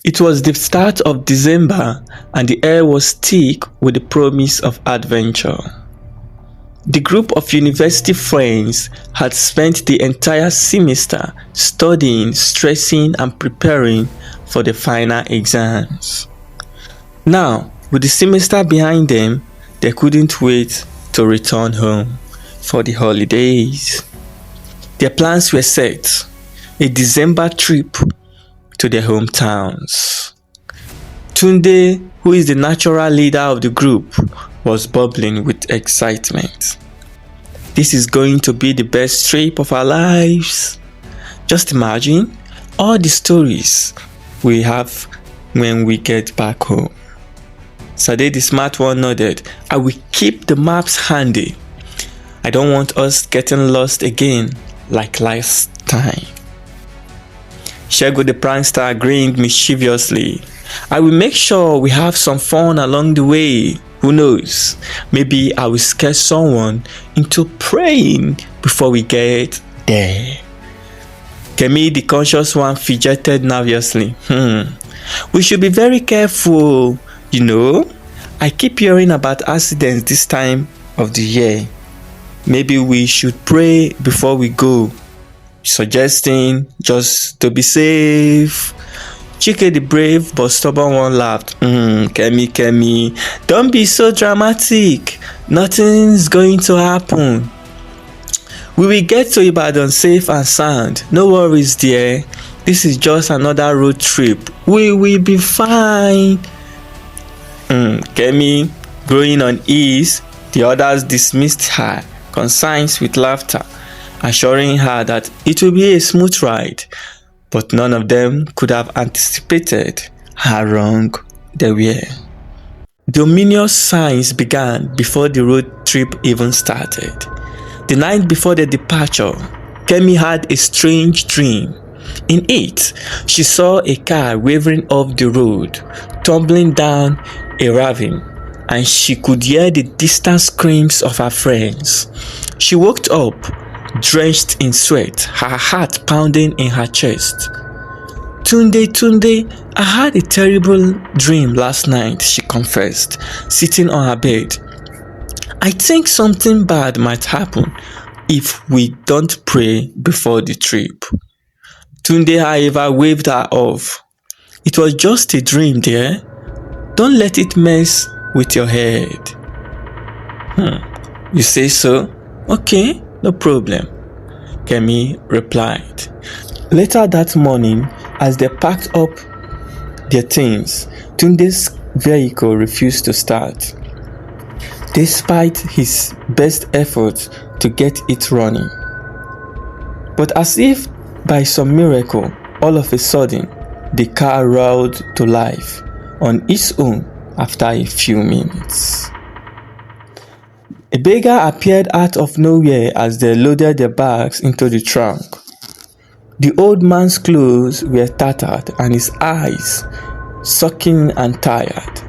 It was the start of December and the air was thick with the promise of adventure. The group of university friends had spent the entire semester studying, stressing and preparing for the final exams. Now, with the semester behind them, they couldn't wait to return home for the holidays. Their plans were set, a December trip to their hometowns. Tunde, who is the natural leader of the group, was bubbling with excitement. This is going to be the best trip of our lives. Just imagine all the stories we have when we get back home. Sade, the smart one, nodded. I will keep the maps handy. I don't want us getting lost again like last time. Shego the prankster grinned mischievously. I will make sure we have some fun along the way. Who knows? Maybe I will scare someone into praying before we get there. Kemi, the conscious one, fidgeted nervously. We should be very careful. You know, I keep hearing about accidents this time of the year. Maybe we should pray before we go. Suggesting just to be safe. Chike the brave but stubborn one laughed. Kemi, don't be so dramatic. Nothing's going to happen. We will get to Ibadan safe and sound. No worries, dear. This is just another road trip. We will be fine. Kemi, growing uneasy, the others dismissed her consigns with laughter, assuring her that it will be a smooth ride, but none of them could have anticipated how wrong they were. The ominous signs began before the road trip even started. The night before the departure, Kemi had a strange dream. In it, she saw a car wavering off the road, tumbling down a ravine, and she could hear the distant screams of her friends. She woke up, drenched in sweat, her heart pounding in her chest. Tunde, I had a terrible dream last night, she confessed, sitting on her bed. I think something bad might happen if we don't pray before the trip. Tunde, however, waved her off. It was just a dream, dear. Don't let it mess with your head. You say so? Okay, no problem, Kemi replied. Later that morning, as they packed up their things, Tunde's vehicle refused to start, despite his best efforts to get it running. But as if by some miracle, all of a sudden, the car roared to life on its own after a few minutes. A beggar appeared out of nowhere as they loaded their bags into the trunk. The old man's clothes were tattered and his eyes, sunken and tired,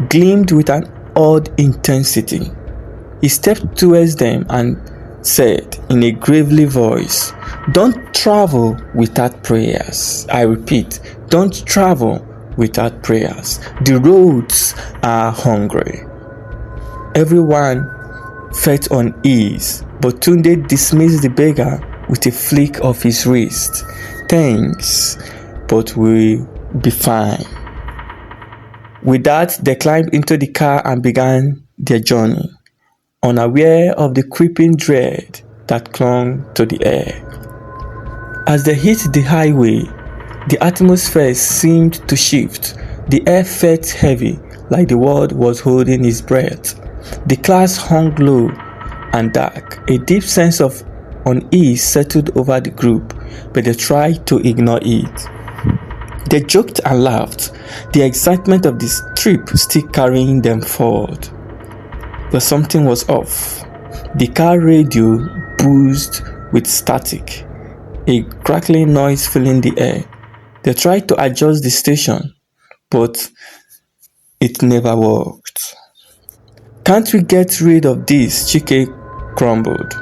gleamed with an odd intensity. He stepped towards them and said in a gravely voice, "Don't travel without prayers. I repeat, don't travel without prayers. The roads are hungry." Everyone felt unease, but Tunde dismissed the beggar with a flick of his wrist. "Thanks, but we'll be fine." With that, they climbed into the car and began their journey, unaware of the creeping dread that clung to the air. As they hit the highway, the atmosphere seemed to shift. The air felt heavy, like the world was holding its breath. The clouds hung low and dark. A deep sense of unease settled over the group, but they tried to ignore it. They joked and laughed, the excitement of this trip still carrying them forward. But something was off. The car radio buzzed with static, a crackling noise filling the air. They tried to adjust the station, but it never worked. "Can't we get rid of this?" Chike grumbled.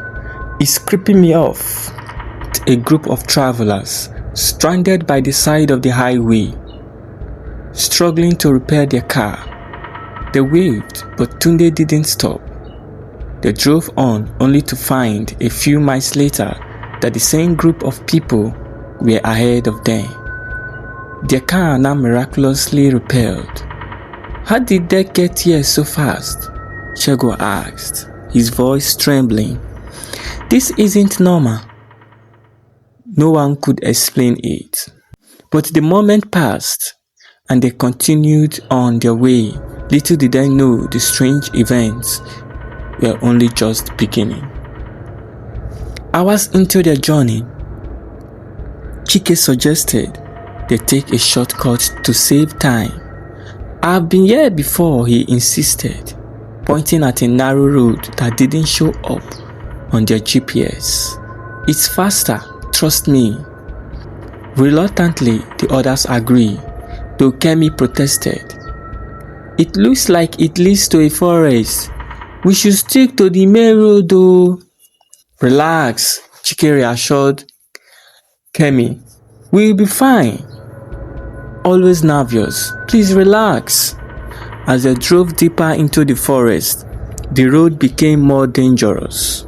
"It's creeping me off." A group of travelers stranded by the side of the highway. struggling to repair their car. They waved, but Tunde didn't stop. They drove on only to find a few miles later that the same group of people were ahead of them. Their car now miraculously repaired. How did they get here so fast? Shego asked, his voice trembling. This isn't normal. No one could explain it. But the moment passed, and they continued on their way. Little did they know the strange events were only just beginning. Hours into their journey, Chike suggested they take a shortcut to save time. I've been here before, he insisted, pointing at a narrow road that didn't show up on their GPS. It's faster, trust me. Reluctantly, the others agreed, though Kemi protested. It looks like it leads to a forest. We should stick to the main road though. Relax, Chike reassured Kemi. We'll be fine. Always nervous, please relax. As they drove deeper into the forest, the road became more dangerous.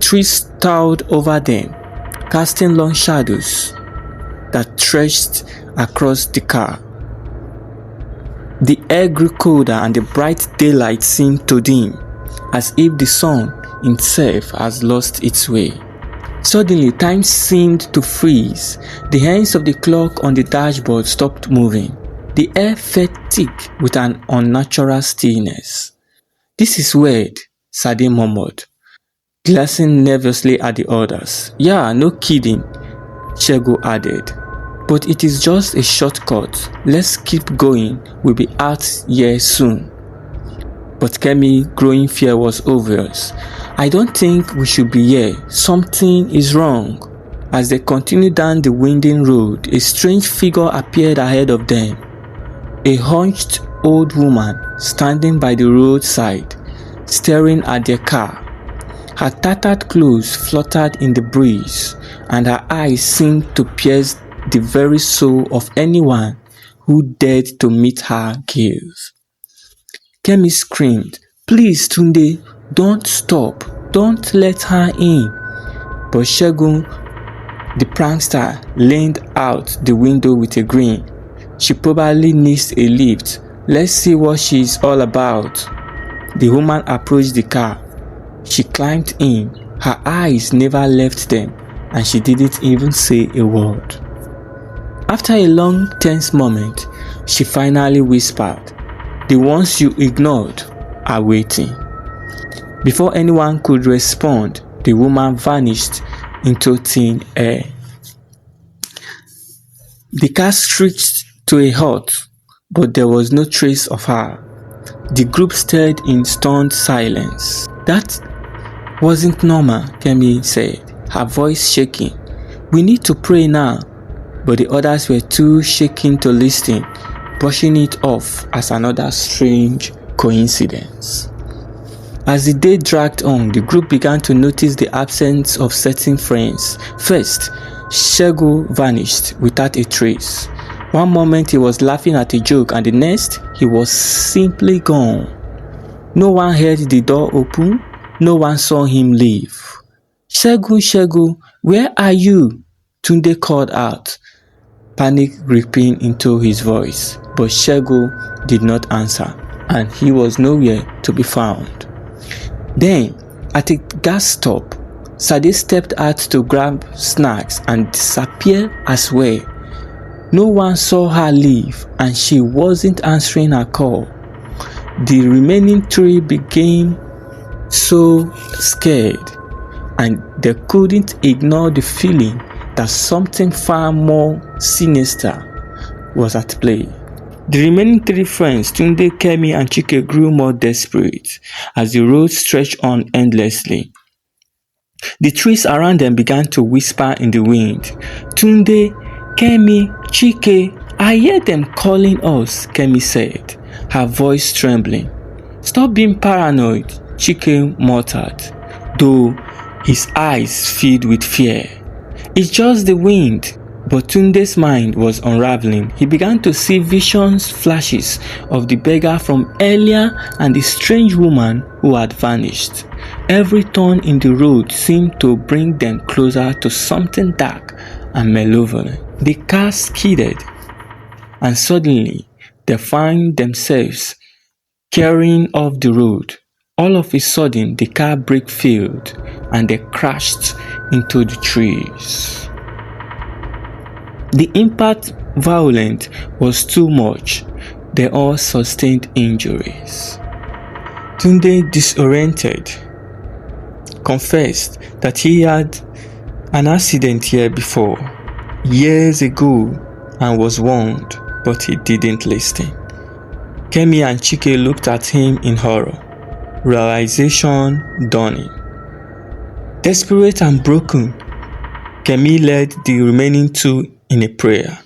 Trees towered over them, casting long shadows that stretched across the car. The air grew colder and the bright daylight seemed to dim, as if the sun itself has lost its way. Suddenly, time seemed to freeze. The hands of the clock on the dashboard stopped moving. The air felt thick with an unnatural stillness. This is weird, Sade murmured, glancing nervously at the others. Yeah, no kidding, Shego added. But it is just a shortcut. Let's keep going. We'll be out here soon. But Kemi's growing fear was obvious. I don't think we should be here. Something is wrong. As they continued down the winding road, a strange figure appeared ahead of them. A hunched old woman standing by the roadside, staring at their car. Her tattered clothes fluttered in the breeze, and her eyes seemed to pierce the very soul of anyone who dared to meet her gaze. Kemi screamed, Please, Tunde, don't stop. Don't let her in. But Shegun, the prankster, leaned out the window with a grin. She probably needs a lift. Let's see what she's all about. The woman approached the car. She climbed in. Her eyes never left them, and she didn't even say a word. After a long, tense moment, she finally whispered, The ones you ignored are waiting. Before anyone could respond, the woman vanished into thin air. The car screeched to a halt, but there was no trace of her. The group stared in stunned silence. That wasn't normal, Kemi said, her voice shaking. We need to pray now. But the others were too shaken to listen, brushing it off as another strange coincidence. As the day dragged on, the group began to notice the absence of certain friends. First, Shego vanished without a trace. One moment he was laughing at a joke, and the next he was simply gone. No one heard the door open. No one saw him leave. Shego, where are you? Tunde called out, panic creeping into his voice. But Shego did not answer, and he was nowhere to be found. Then, at a gas stop, Sade stepped out to grab snacks and disappeared as well. No one saw her leave, and she wasn't answering her call. The remaining three became so scared, and they couldn't ignore the feeling that something far more sinister was at play. The remaining three friends, Tunde, Kemi, and Chike, grew more desperate as the road stretched on endlessly. The trees around them began to whisper in the wind. Tunde, Kemi, Chike, I hear them calling us, Kemi said, her voice trembling. Stop being paranoid, Chike muttered, though his eyes filled with fear. It's just the wind. But Tunde's mind was unraveling. He began to see visions, flashes of the beggar from earlier and the strange woman who had vanished. Every turn in the road seemed to bring them closer to something dark and malevolent. The car skidded, and suddenly they found themselves carrying off the road. All of a sudden, the car brake failed and they crashed into the trees. The impact violent was too much. They all sustained injuries. Tunde, disoriented, confessed that he had an accident here before, years ago, and was warned, but he didn't listen. Kemi and Chike looked at him in horror, realization dawning. Desperate and broken, Kemi led the remaining two in a prayer.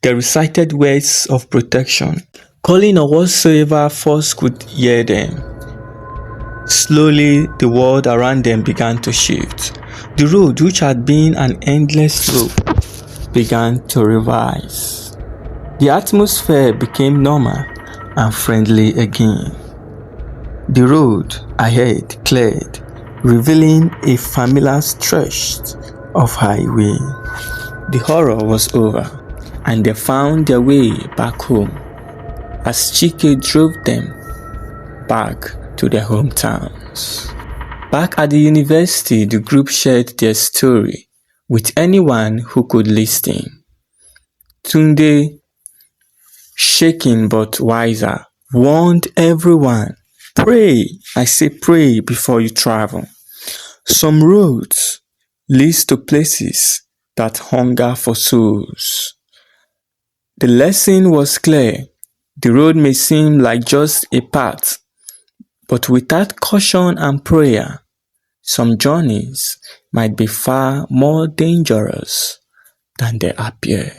They recited words of protection, calling on whatsoever force could hear them. Slowly, the world around them began to shift. The road, which had been an endless slope, began to revise. The atmosphere became normal and friendly again. The road ahead cleared, revealing a familiar stretch of highway. The horror was over, and they found their way back home as Chike drove them back to their hometowns. Back at the university, the group shared their story with anyone who could listen. Tunde, shaken but wiser, warned everyone, "Pray, I say pray before you travel. Some roads lead to places that hunger for souls." The lesson was clear. The road may seem like just a path, but without caution and prayer, some journeys might be far more dangerous than they appear.